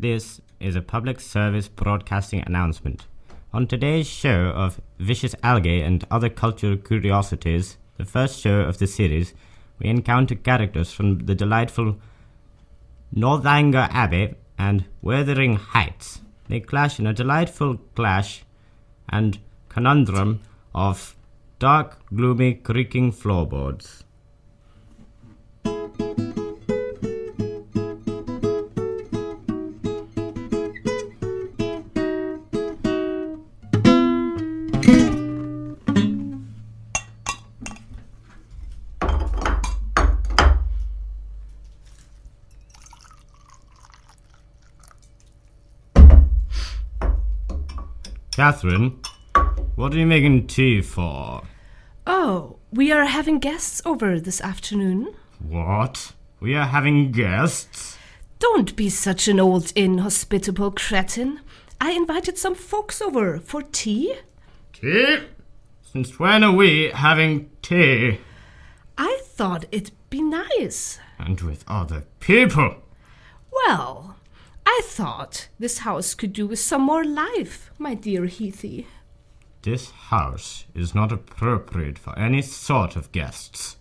This is a public service broadcasting announcement. On today's show of Vicious Algae and Other Cultural Curiosities, the first show of the series, we encounter characters from the delightful Northanger Abbey and Wuthering Heights. They clash in a delightful clash and conundrum of dark, gloomy, creaking floorboards. Catherine, what are you making tea for? Oh, we are having guests over this afternoon. What? We are having guests? Don't be such an old inhospitable cretin. I invited some folks over for tea. Tea? Since when are we having tea? I thought it'd be nice. And with other people? Well, I thought this house could do with some more life, my dear Heathy. This house is not appropriate for any sort of guests.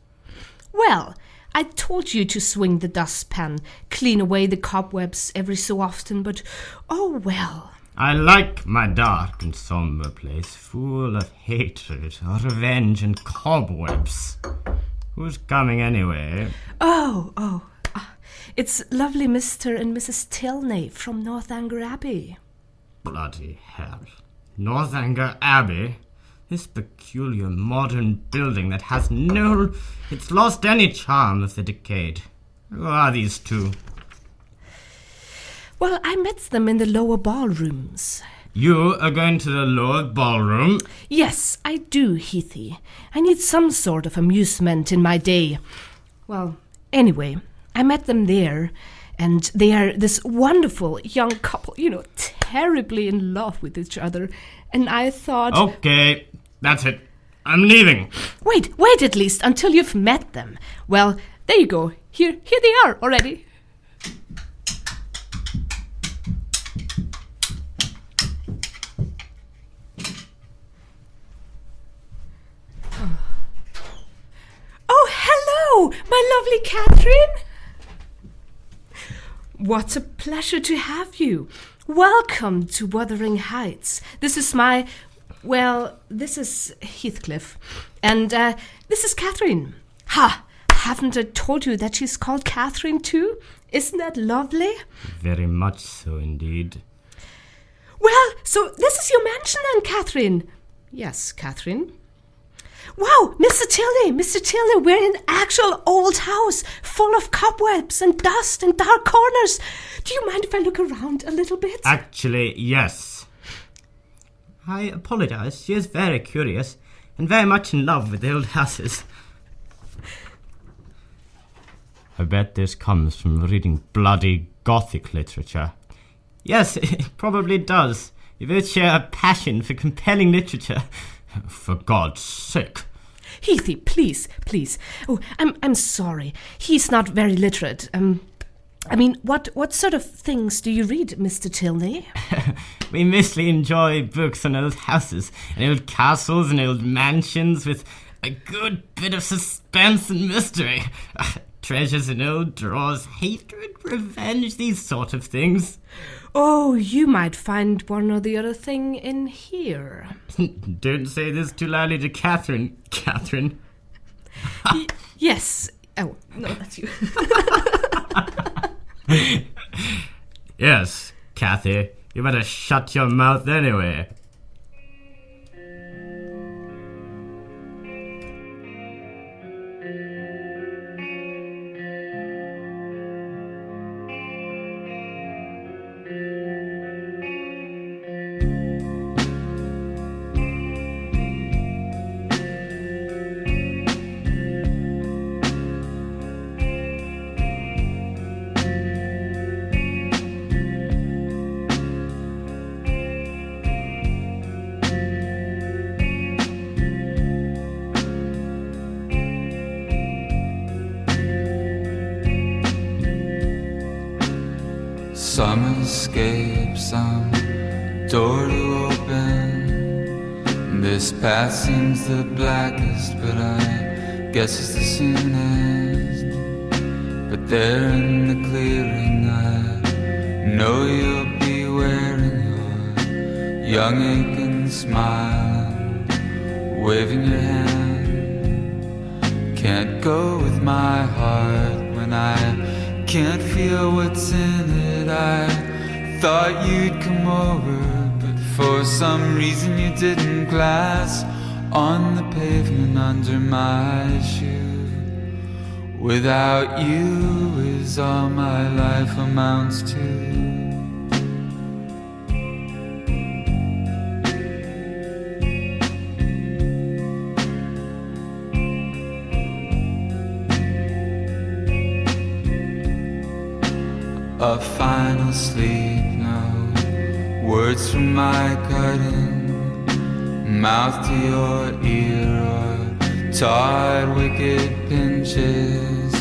Well, I told you to swing the dustpan, clean away the cobwebs every so often, but oh well. I like my dark and somber place, full of hatred, revenge, and cobwebs. Who's coming anyway? It's lovely Mr and Mrs Tilney from Northanger Abbey. Bloody hell. Northanger Abbey? This peculiar modern building that has it's lost any charm of the decade. Who are these two? Well, I met them in the lower ballrooms. You are going to the lower ballroom? Yes, I do, Heathy. I need some sort of amusement in my day. Well, anyway, I met them there, and they are this wonderful young couple, terribly in love with each other. And I thought... Okay, that's it. I'm leaving. Wait at least until you've met them. Well, there you go. Here they are already. Oh, hello, my lovely Catherine. What a pleasure to have you. Welcome to Wuthering Heights. This is Heathcliff. And this is Catherine. Ha! Haven't I told you that she's called Catherine too? Isn't that lovely? Very much so indeed. Well, so this is your mansion then, Catherine? Yes, Catherine. Wow, Mr. Tilney, we're in an actual old house, full of cobwebs and dust and dark corners. Do you mind if I look around a little bit? Actually, yes. I apologize. She is very curious and very much in love with the old houses. I bet this comes from reading bloody Gothic literature. Yes, it probably does. You both share a passion for compelling literature. For God's sake. Heathy, please. Oh, I'm sorry. He's not very literate. What sort of things do you read, Mr. Tilney? We mostly enjoy books on old houses and old castles and old mansions with a good bit of suspense and mystery. Treasures in old drawers, hatred, revenge, these sort of things. Oh, you might find one or the other thing in here. Don't say this too loudly to Catherine. Catherine. Yes. Oh, no, that's you. Yes, Cathy. You better shut your mouth anyway. some escape, some door to open. This path seems the blackest, but I guess it's the soonest. But there in the clearing, I know you'll be wearing your young aching smile and waving your hand. Can't go with my heart when I can't feel what's in it. I thought you'd come over, but for some reason you didn't. Glass on the pavement under my shoe. Without you is all my life amounts to. A final sleep, no words from my cutting mouth to your ear, or tired wicked pinches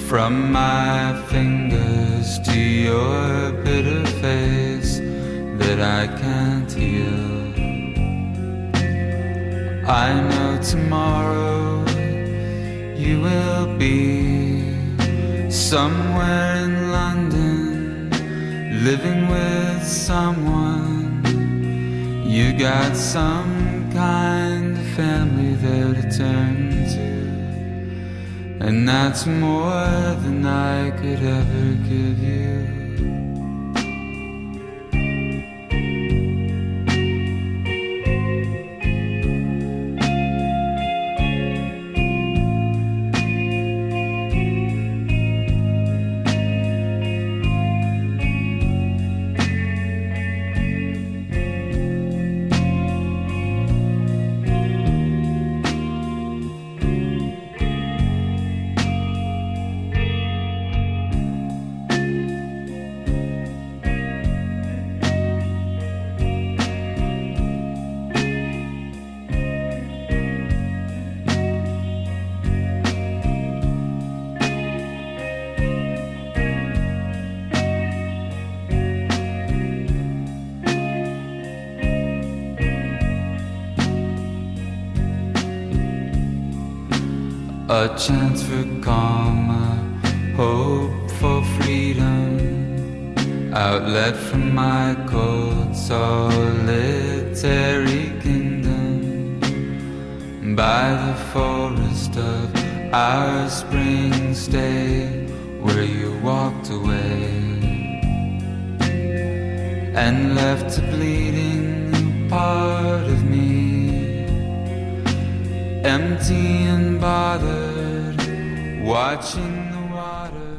from my fingers to your bitter face that I can't heal. I know tomorrow you will be somewhere in London, living with someone. You got some kind of family there to turn to, and that's more than I could ever give you. A chance for calm, a hope for freedom, outlet from my cold solitary kingdom. By the forest of our spring stay, where you walked away and left a bleeding part of me, empty and bothered, watching the water.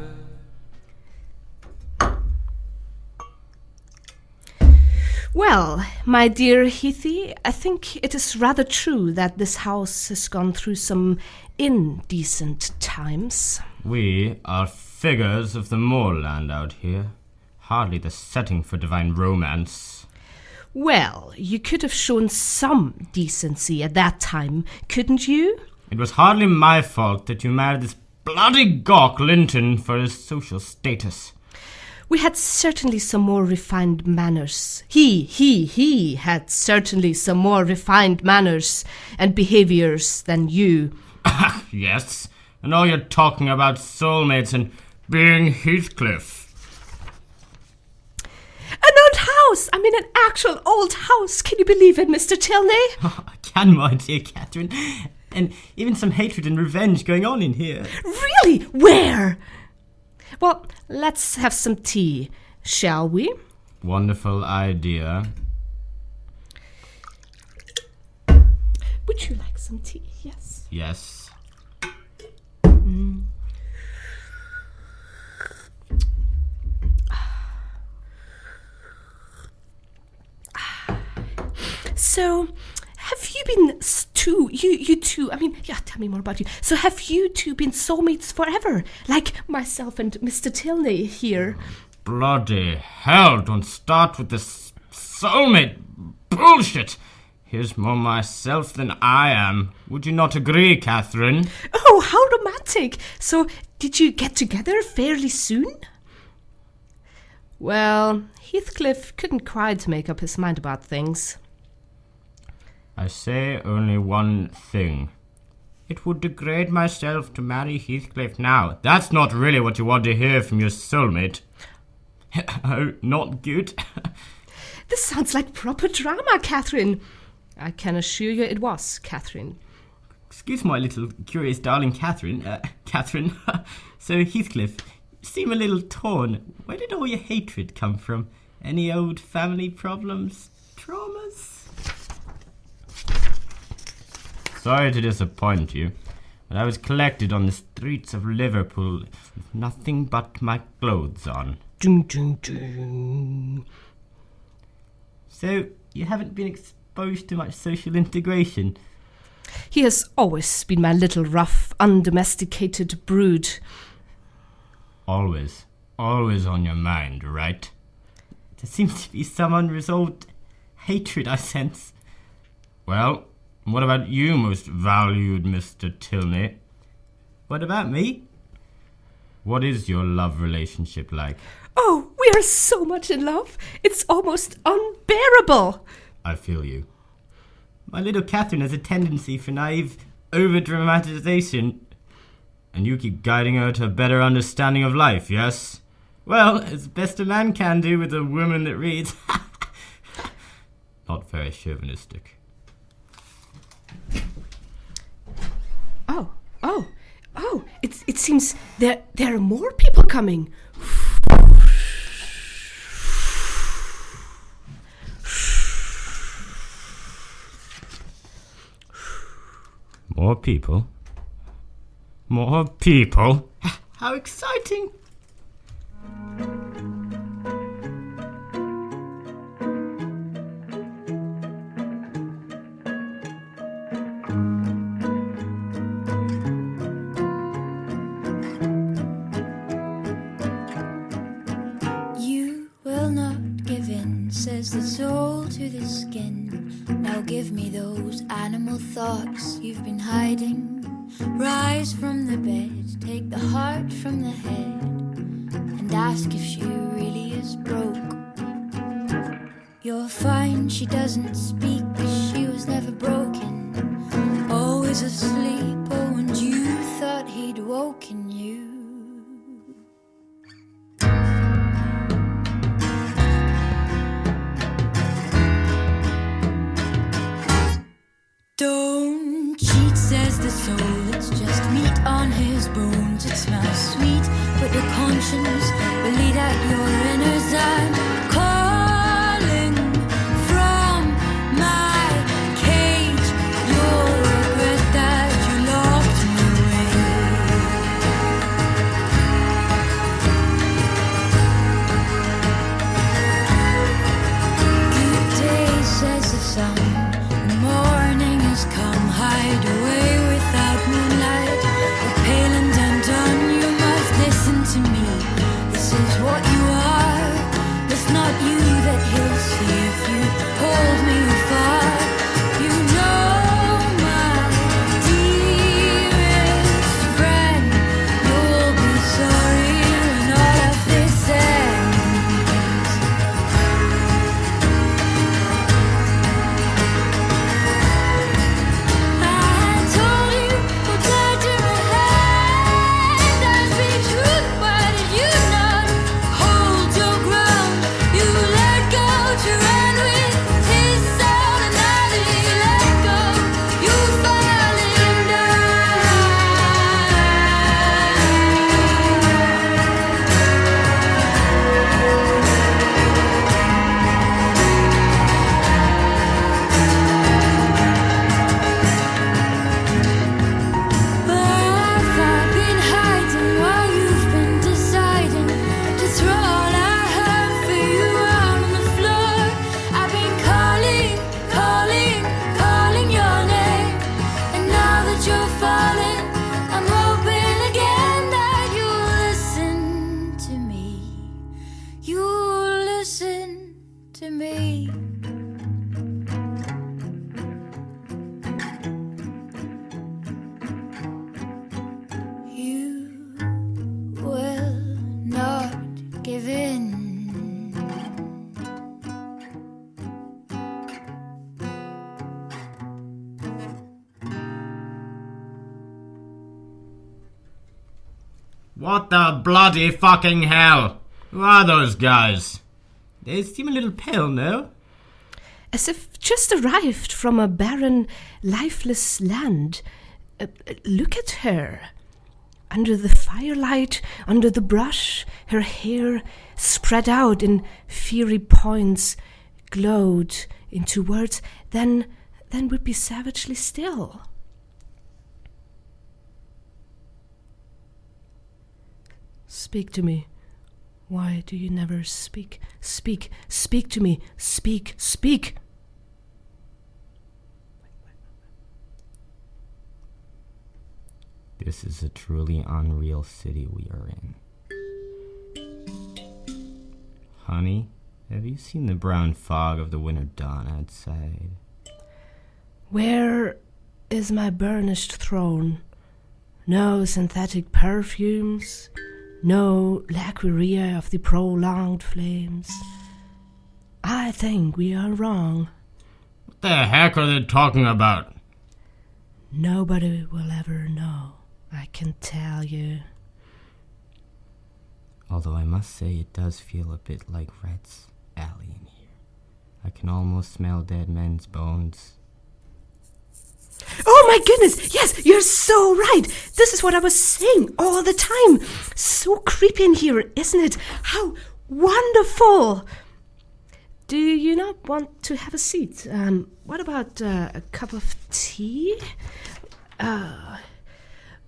Well, my dear Heathy, I think it is rather true that this house has gone through some indecent times. We are figures of the moorland out here. Hardly the setting for divine romance. Well, you could have shown some decency at that time, couldn't you? It was hardly my fault that you married this bloody gawk Linton for his social status. We had certainly some more refined manners. He had certainly some more refined manners and behaviours than you. Yes, and all you're talking about soulmates and being Heathcliff. An old house! I mean, an actual old house! Can you believe it, Mr. Tilney? I can, my dear Catherine. And even some hatred and revenge going on in here. Really? Where? Well, let's have some tea, shall we? Wonderful idea. Would you like some tea? Yes. Yes. So, have you been you two, I mean, yeah, tell me more about you. So have you two been soulmates forever? Like myself and Mr. Tilney here? Bloody hell, don't start with this soulmate bullshit. Here's more myself than I am. Would you not agree, Catherine? Oh, how romantic. So, did you get together fairly soon? Well, Heathcliff couldn't quite make up his mind about things. I say only one thing. It would degrade myself to marry Heathcliff now. That's not really what you want to hear from your soulmate. Oh, not good. This sounds like proper drama, Catherine. I can assure you it was, Catherine. Excuse my little curious darling Catherine. Catherine. So, Heathcliff, you seem a little torn. Where did all your hatred come from? Any old family problems? Traumas? Sorry to disappoint you, but I was collected on the streets of Liverpool with nothing but my clothes on. Dun, dun, dun. So, you haven't been exposed to much social integration? He has always been my little rough, undomesticated brood. Always on your mind, right? There seems to be some unresolved hatred I sense. Well, what about you, most valued Mr. Tilney? What about me? What is your love relationship like? Oh, we are so much in love. It's almost unbearable. I feel you. My little Catherine has a tendency for naive over-dramatization, and you keep guiding her to a better understanding of life, yes? Well, as best a man can do with a woman that reads. Not very chauvinistic. Oh, it seems there are more people coming. More people? More people? How exciting! Says the soul to the skin. Now give me those animal thoughts you've been hiding. Rise from the bed, take the heart from the head, and ask if she really is broke. You'll find she doesn't speak, she was never broken. Always asleep, oh, and you thought he'd woken you. Don't cheat, says the soul, it's just meat on his bones. It smells sweet, but your conscience believe that your innards are calling from my cage. You'll regret that you locked me away. What the bloody fucking hell? Who are those guys? They seem a little pale, no? As if just arrived from a barren, lifeless land. Look at her. Under the firelight, under the brush, her hair spread out in fiery points, glowed into words, then would be savagely still. Speak to me. Why do you never speak? Speak to me. Speak. This is a truly unreal city we are in. Honey, have you seen the brown fog of the winter dawn outside? Where is my burnished throne? No synthetic perfumes, no laqueria of the prolonged flames. I think we are wrong. What the heck are they talking about? Nobody will ever know, I can tell you. Although I must say it does feel a bit like Rat's Alley in here. I can almost smell dead men's bones. Oh my goodness, yes, you're so right. This is what I was saying all the time. So creepy in here, isn't it? How wonderful. Do you not want to have a seat? What about a cup of tea?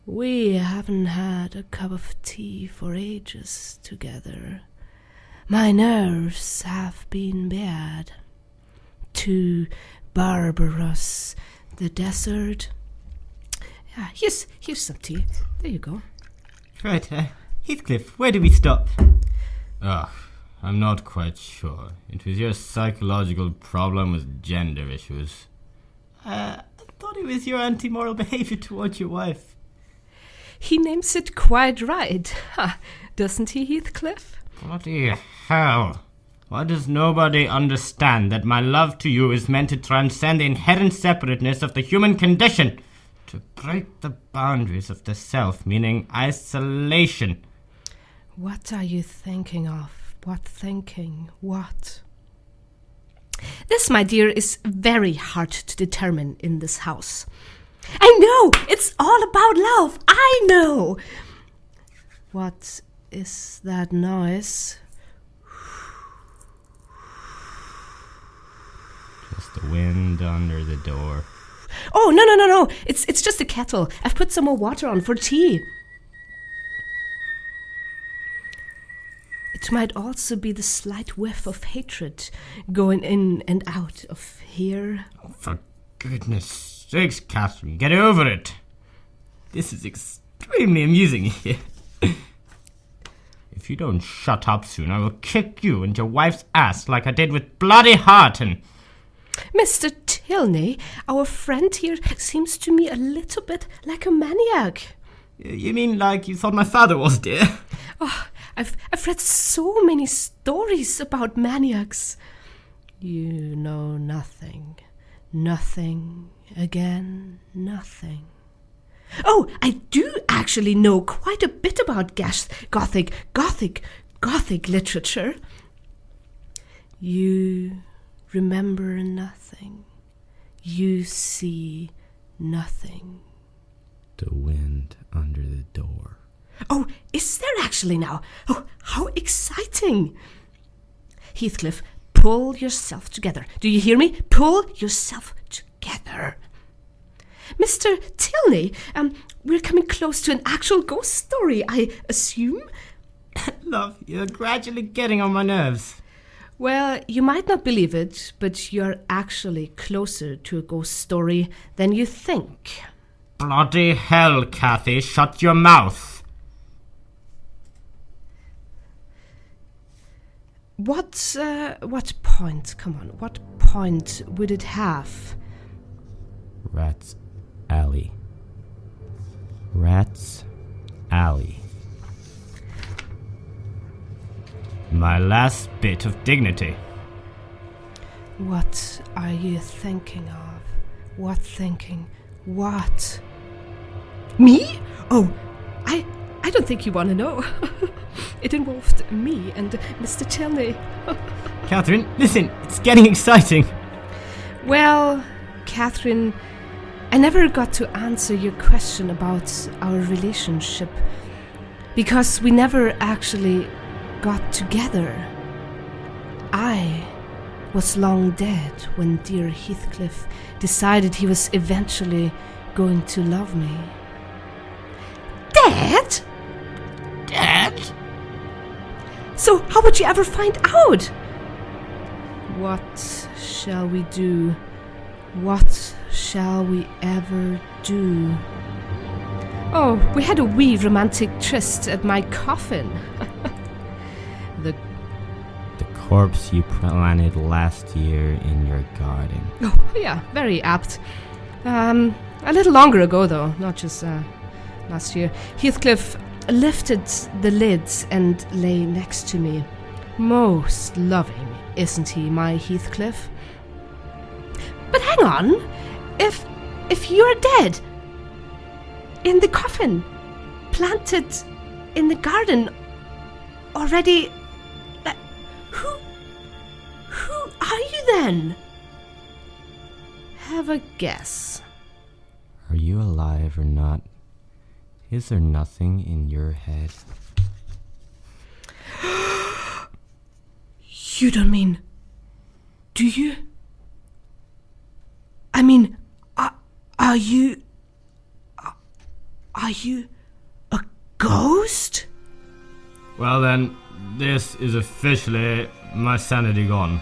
We haven't had a cup of tea for ages together. My nerves have been bad. Too barbarous. The desert. Yeah, here's some tea. There you go. Right, Heathcliff, where do we stop? I'm not quite sure. It was your psychological problem with gender issues. I thought it was your anti-moral behavior towards your wife. He names it quite right, doesn't he, Heathcliff? Bloody hell. Why does nobody understand that my love to you is meant to transcend the inherent separateness of the human condition? To break the boundaries of the self, meaning isolation. What are you thinking of? What thinking? What? This, my dear, is very hard to determine in this house. I know! It's all about love! I know! What is that noise? Just the wind under the door. Oh, no. It's just a kettle. I've put some more water on for tea. It might also be the slight whiff of hatred going in and out of here. Oh, for goodness sakes, Catherine, get over it. This is extremely amusing here. If you don't shut up soon, I will kick you and your wife's ass like I did with bloody Harton. Mr. Tilney, our friend here seems to me a little bit like a maniac. You mean like you thought my father was, dear? Oh, I've read so many stories about maniacs. You know nothing. Nothing. Again, nothing. Oh, I do actually know quite a bit about Gothic literature. You remember nothing. You see nothing. The wind under the door. Oh, is there actually now? Oh, how exciting. Heathcliff, pull yourself together. Do you hear me? Pull yourself together. Mr. Tilney, we're coming close to an actual ghost story, I assume? Love, you're gradually getting on my nerves. Well, you might not believe it, but you're actually closer to a ghost story than you think. Bloody hell, Cathy, shut your mouth. What point, come on, what point would it have? Rat's Alley. Rat's Alley. My last bit of dignity. What are you thinking of? What thinking? What? Me? Oh, I don't think you want to know. It involved me and Mr. Tilney. Catherine, listen, it's getting exciting. Well, Catherine, I never got to answer your question about our relationship because we never actually got together. I was long dead when dear Heathcliff decided he was eventually going to love me. Dead? Dad? So how would you ever find out? What shall we do? What shall we ever do? Oh, we had a wee romantic tryst at my coffin. The corpse you planted last year in your garden. Oh, yeah, very apt. A little longer ago, though, not just last year. Heathcliff lifted the lids and lay next to me. Most loving, isn't he, my Heathcliff? But hang on, if you're dead, in the coffin, planted in the garden, already, who are you then? Have a guess. Are you alive or not? Is there nothing in your head? You don't mean... Do you? I mean, are you a ghost? Well then, this is officially my sanity gone.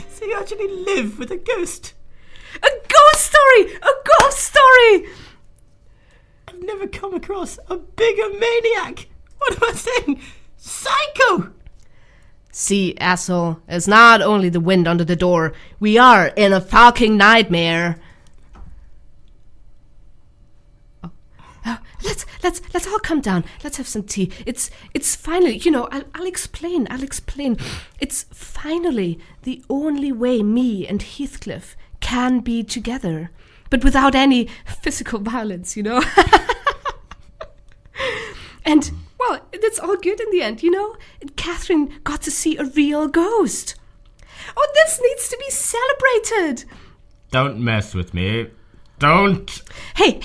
So you actually live with a ghost? A ghost story! A ghost story! I've never come across a bigger maniac. What am I saying? Psycho! See, asshole, it's not only the wind under the door. We are in a fucking nightmare. Let's all come down. Let's have some tea. It's finally, I'll explain. It's finally the only way me and Heathcliff can be together, but without any physical violence, And, well, it's all good in the end, Catherine got to see a real ghost. Oh, this needs to be celebrated. Don't mess with me. Don't. Hey,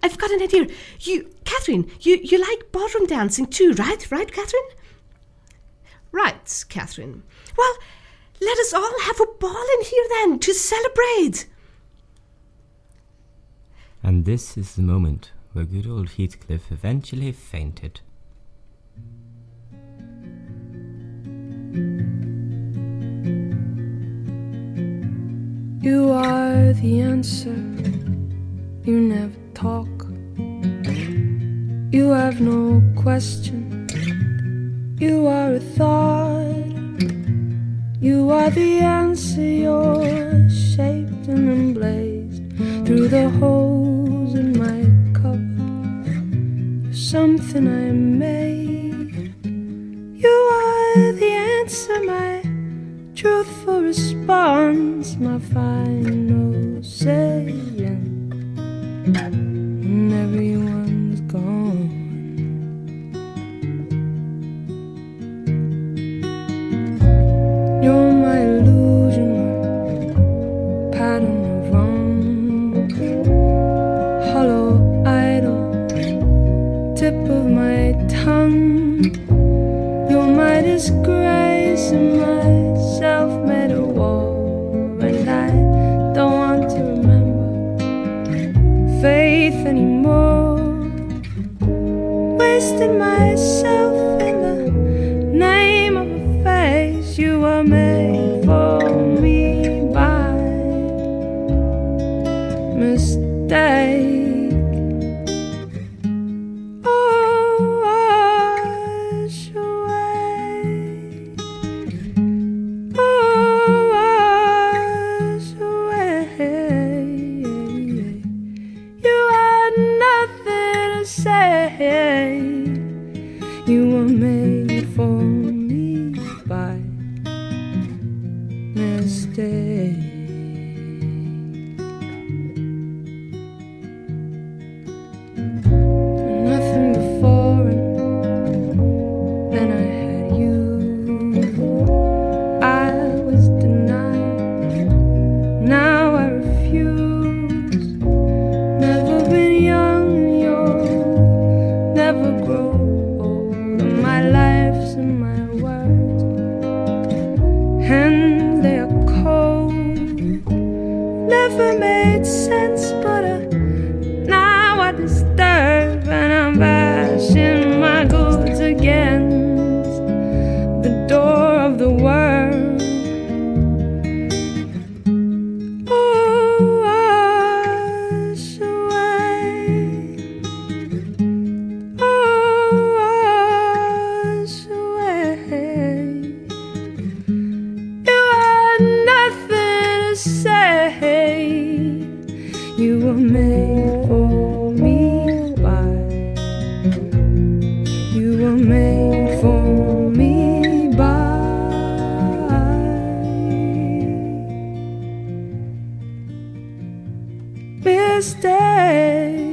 I've got an idea. Catherine, you like ballroom dancing too, right, Catherine? Right, Catherine. Well, let us all have a ball in here then to celebrate. And this is the moment where good old Heathcliff eventually fainted. You are the answer. You never talk. You have no question. You are a thought. You are the answer. You're shaped and emblazed through the holes in my cup. You're something I made. You are the answer, my truthful response, my final saying. And everyone's gone. You're my illusion, my pattern of wrong, hollow idol, tip of my tongue. You're my disgrace and my self-made war, and I don't want to remember faith anymore. Wasted myself in the name of a face you were made for me by mistake. You were made for me by mistake. nothing before, and then I had you. I was denied, now I refuse. Never been young and you'll never grow old. And my life's in my words, and they are cold. Never made sense, but now I disturb, and I'm bashing my goods against the door of the world. Oh, wash away. Oh, wash away. You had nothing to say. You were made for me by. You were made for me by. Mistake.